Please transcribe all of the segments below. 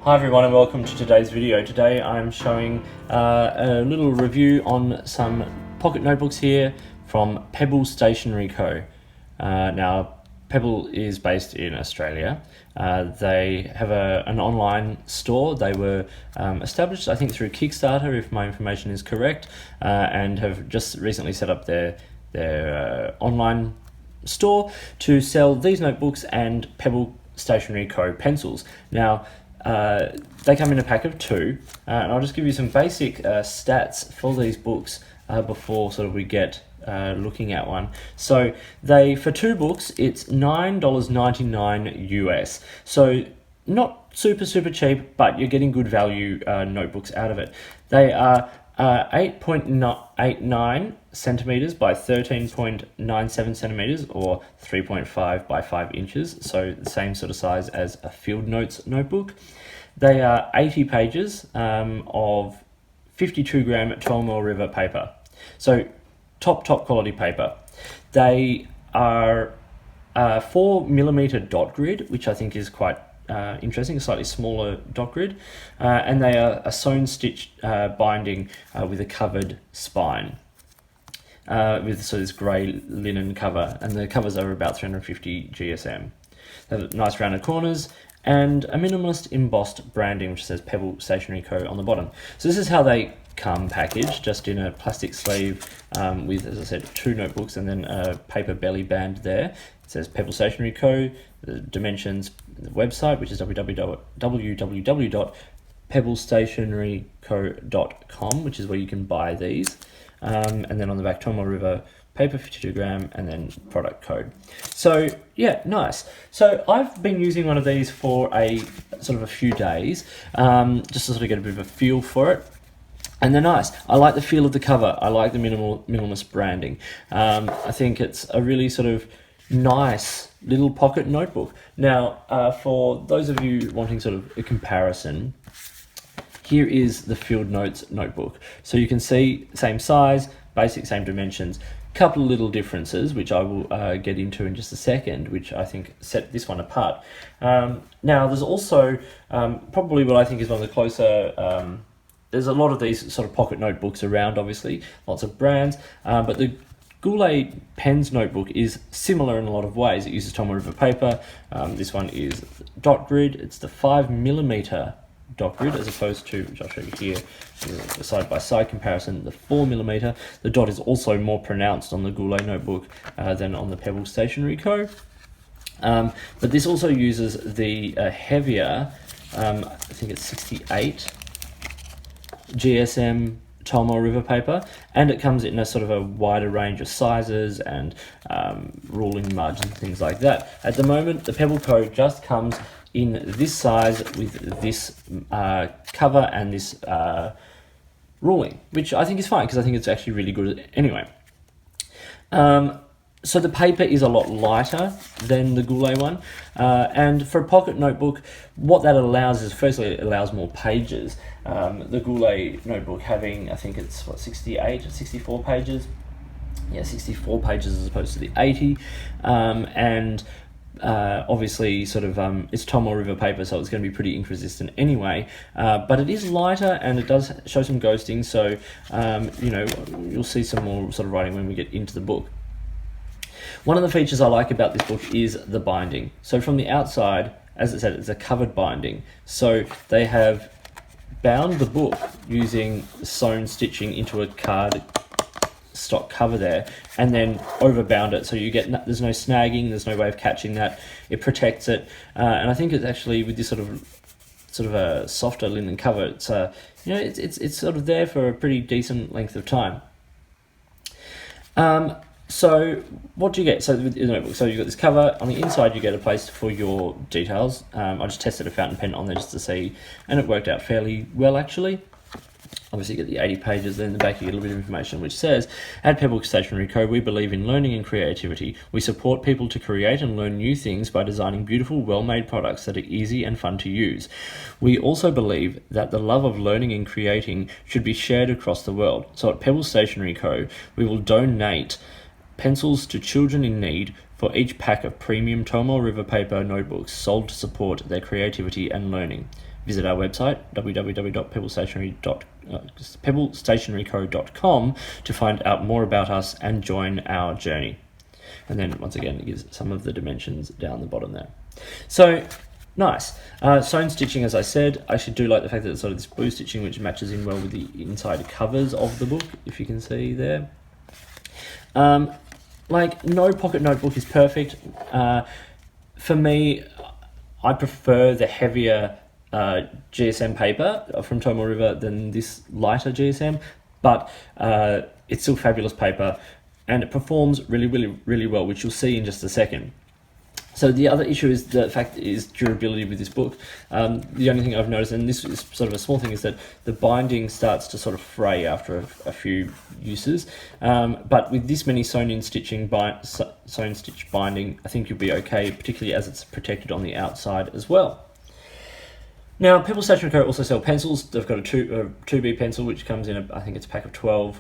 Hi everyone and welcome to today's video. Today I'm showing a little review on some pocket notebooks here from Pebble Stationery Co. Now Pebble is based in Australia. They have an online store. They were established I think through Kickstarter if my information is correct, and have just recently set up their online store to sell these notebooks and Pebble Stationery Co. pencils. Now they come in a pack of two, and I'll just give you some basic stats for these books before sort of we get looking at one. So for two books, it's $9.99 US. So not super cheap, but you're getting good value notebooks out of it. They are 8.89 centimeters by 13.97 centimeters, or 3.5 by 5 inches, so the same sort of size as a field notes notebook. They are 80 pages of 52 gram 12mm River paper, so top quality paper. They are 4mm dot grid, which I think is quite interesting, a slightly smaller dot grid, and they are a sewn stitch binding with a covered spine, with this grey linen cover, and the covers are about 350 GSM. They have nice rounded corners and a minimalist embossed branding which says Pebble Stationery Co. on the bottom. So this is how they come packaged, just in a plastic sleeve with, as I said, two notebooks and then a paper belly band there. It says Pebble Stationery Co., the dimensions, the website, which is www.pebblestationeryco.com, which is where you can buy these. And then on the back, 12mm River paper, 52 gram, and then product code. So yeah, nice. So I've been using one of these for a few days, just to sort of get a bit of a feel for it. And they're nice. I like the feel of the cover. I like the minimalist branding. I think it's a really sort of nice little pocket notebook. Now, for those of you wanting sort of a comparison, here is the Field Notes notebook. So you can see same size, basic same dimensions, couple of little differences, which I will get into in just a second, which I think set this one apart. Now, there's also probably what I think is one of the closer... there's a lot of these sort of pocket notebooks around, obviously, lots of brands, but the Goulet Pens notebook is similar in a lot of ways. It uses 12mm River paper. This one is dot grid. It's the 5mm dot grid, as opposed to, which I'll show you here, the side-by-side comparison, the 4mm. The dot is also more pronounced on the Goulet notebook than on the Pebble Stationery Co. But this also uses the heavier, I think it's 68 GSM 12mm River paper, and it comes in a sort of a wider range of sizes and ruling margins and things like that. At the moment, the Pebble Co. just comes in this size with this cover and this ruling, which I think is fine because I think it's actually really good anyway. So the paper is a lot lighter than the Goulet one, and for a pocket notebook, what that allows is, firstly, it allows more pages. The Goulet notebook having, I think it's 64 pages. Yeah, 64 pages as opposed to the 80, and obviously it's 12mm River paper, so it's going to be pretty ink resistant anyway, but it is lighter and it does show some ghosting, so you'll see some more sort of writing when we get into the book. One of the features I like about this book is the binding. So from the outside, as I said, it's a covered binding. So they have bound the book using sewn stitching into a card stock cover there, and then overbound it, so you get there's no snagging, there's no way of catching that. It protects it, and I think it's actually, with this sort of a softer linen cover, it's it's sort of there for a pretty decent length of time. So what do you get? So with the notebook, so you've got this cover. On the inside, you get a place for your details. I just tested a fountain pen on there just to see, and it worked out fairly well, actually. Obviously, you get the 80 pages. Then in the back, you get a little bit of information which says, at Pebble Stationery Co., we believe in learning and creativity. We support people to create and learn new things by designing beautiful, well-made products that are easy and fun to use. We also believe that the love of learning and creating should be shared across the world. So at Pebble Stationery Co., we will donate pencils to children in need for each pack of premium 12mm River paper notebooks sold to support their creativity and learning. visit our website, www.pebblestationeryco.com, to find out more about us and join our journey. And then once again, it gives some of the dimensions down the bottom there. So nice. Sewn stitching, as I said, I actually do like the fact that it's sort of this blue stitching, which matches in well with the inside covers of the book, if you can see there. Like, no pocket notebook is perfect. For me, I prefer the heavier GSM paper from Tomoe River than this lighter GSM, but it's still fabulous paper, and it performs really well, which you'll see in just a second. So the other issue is the fact is durability with this book. The only thing I've noticed, and this is sort of a small thing, is that the binding starts to sort of fray after a few uses. But with this many sewn stitch binding, I think you'll be okay, particularly as it's protected on the outside as well. Now, Pebble Stationery Co. also sell pencils. They've got a 2B pencil, which comes in, I think it's a pack of 12,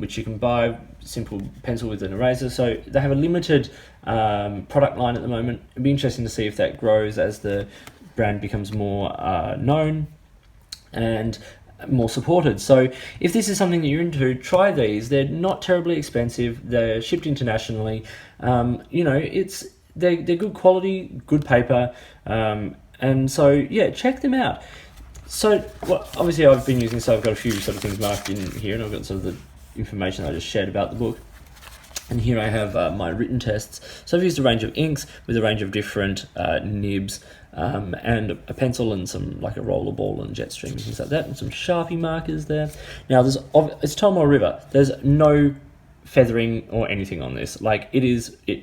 which you can buy, simple pencil with an eraser. So they have a limited product line at the moment. It'd be interesting to see if that grows as the brand becomes more known and more supported. So if this is something that you're into, try these. They're not terribly expensive. They're shipped internationally. You know, they're good quality, good paper. And so, yeah, check them out. So, well, obviously I've been using, so I've got a few sort of things marked in here, and I've got sort of the information I just shared about the book. And here I have my written tests. So I've used a range of inks with a range of different nibs, and a pencil and some, like a roller ball and jet stream and things like that, and some Sharpie markers there. Now, it's Tomoe River. There's no feathering or anything on this. Like,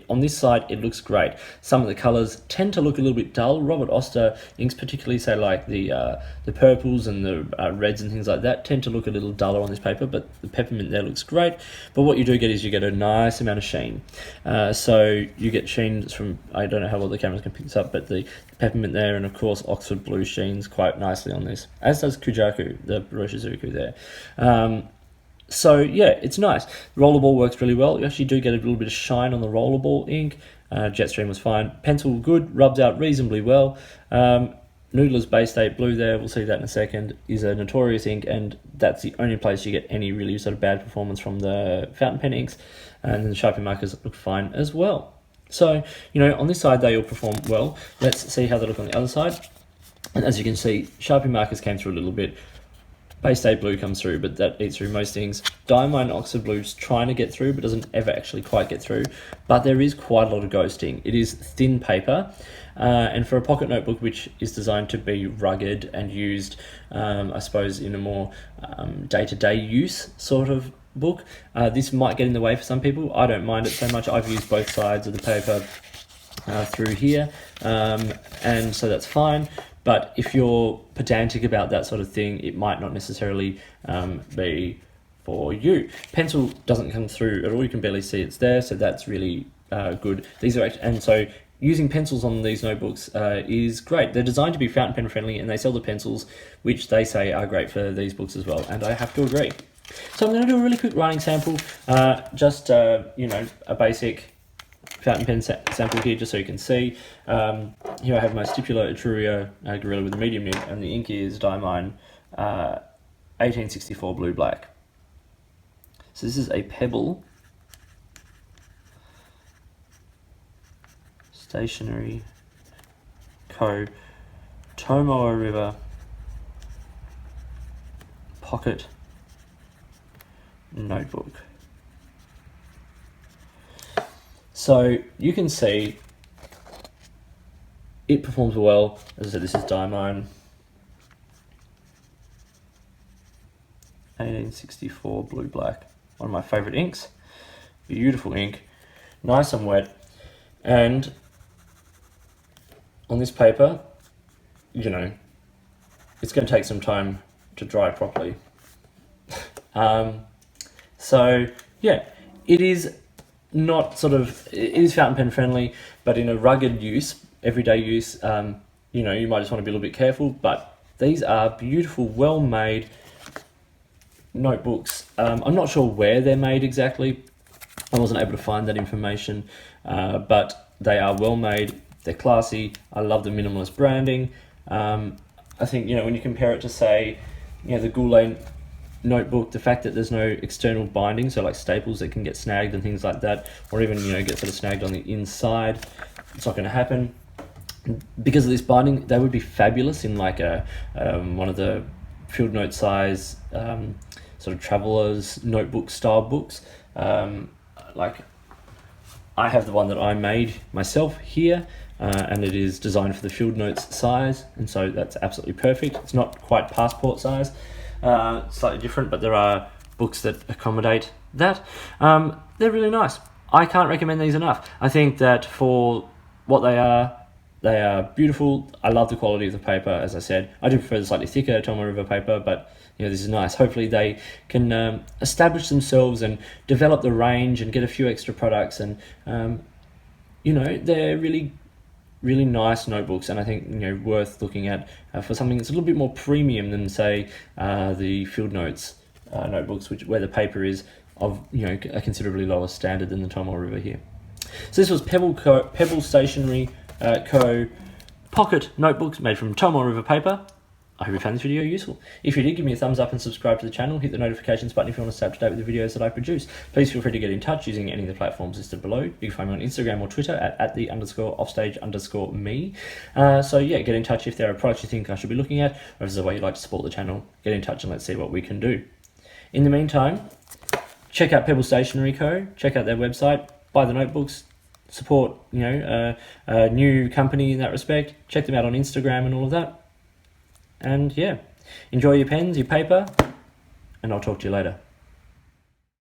on this side it looks great. Some of the colors tend to look a little bit dull. Robert Oster inks, particularly say like the purples and the reds and things like that, tend to look a little duller on this paper, but the peppermint there looks great. But what you do get is you get a nice amount of sheen. So you get sheen from, I don't know how well the cameras can pick this up, but the peppermint there, and of course Oxford blue sheens quite nicely on this, as does Kujaku, the Roshizuku there. So yeah, it's nice. The rollerball works really well. You actually do get a little bit of shine on the rollerball ink. Jetstream was fine. Pencil good, rubs out reasonably well. Noodler's Bay State Blue there, we'll see that in a second, is a notorious ink, and that's the only place you get any really sort of bad performance from the fountain pen inks. And then the Sharpie markers look fine as well. So, you know, on this side they all perform well. Let's see how they look on the other side. And as you can see, Sharpie markers came through a little bit. Bay State Blue comes through, but that eats through most things. Diamine Oxford Blue's trying to get through, but doesn't ever actually quite get through. But there is quite a lot of ghosting. It is thin paper, and for a pocket notebook, which is designed to be rugged and used, I suppose, in a more day-to-day use sort of book, this might get in the way for some people. I don't mind it so much. I've used both sides of the paper through here, and so that's fine. But if you're pedantic about that sort of thing, it might not necessarily be for you. Pencil doesn't come through at all. You can barely see it's there, so that's really good. These are and so using pencils on these notebooks is great. They're designed to be fountain pen friendly, and they sell the pencils, which they say are great for these books as well, and I have to agree. So I'm going to do a really quick writing sample, just you know, a basic fountain pen sample here, just so you can see. Here I have my Stipula Etruria Gorilla with a medium nib, and the ink is Diamine 1864 Blue Black. So this is a Pebble Stationery Co. Tomoe River Pocket Notebook. So you can see it performs well. As I said, this is Diamine 1864 Blue Black. One of my favourite inks. Beautiful ink, nice and wet, and on this paper, you know, it's going to take some time to dry properly. So yeah, it is not sort of, it is fountain pen friendly, but in a rugged use, everyday use, you know, you might just want to be a little bit careful. But these are beautiful, well made notebooks. I'm not sure where they're made exactly. I wasn't able to find that information, but they are well made. They're classy. I love the minimalist branding. I think, when you compare it to, say, the Goulet notebook, the fact that there's no external binding, so like staples that can get snagged and things like that, or even, get sort of snagged on the inside, it's not going to happen. Because of this binding, they would be fabulous in like one of the field note size sort of traveler's notebook style books. Like I have the one that I made myself here, and it is designed for the field notes size, and so that's absolutely perfect. It's not quite passport size, slightly different, but there are books that accommodate that. They're really nice. I can't recommend these enough. I think that for what they are beautiful. I love the quality of the paper, as I said. I do prefer the slightly thicker Tomoe River paper, but this is nice. Hopefully they can establish themselves and develop the range and get a few extra products, and they're really, really nice notebooks, and I think worth looking at for something that's a little bit more premium than, say, the Field Notes notebooks, where the paper is of a considerably lower standard than the Tomoe River here. So this was Pebble Stationery Co. Pocket Notebooks made from Tomoe River paper. I hope you found this video useful. If you did, give me a thumbs up and subscribe to the channel. Hit the notifications button if you want to stay up to date with the videos that I produce. Please feel free to get in touch using any of the platforms listed below. You can find me on Instagram or Twitter at @the_offstage_me. So yeah, get in touch if there are products you think I should be looking at, or if there's a way you'd like to support the channel. Get in touch and let's see what we can do. In the meantime, check out Pebble Stationery Co. Check out their website. Buy the notebooks. Support a new company in that respect. Check them out on Instagram and all of that. And yeah, enjoy your pens, your paper, and I'll talk to you later.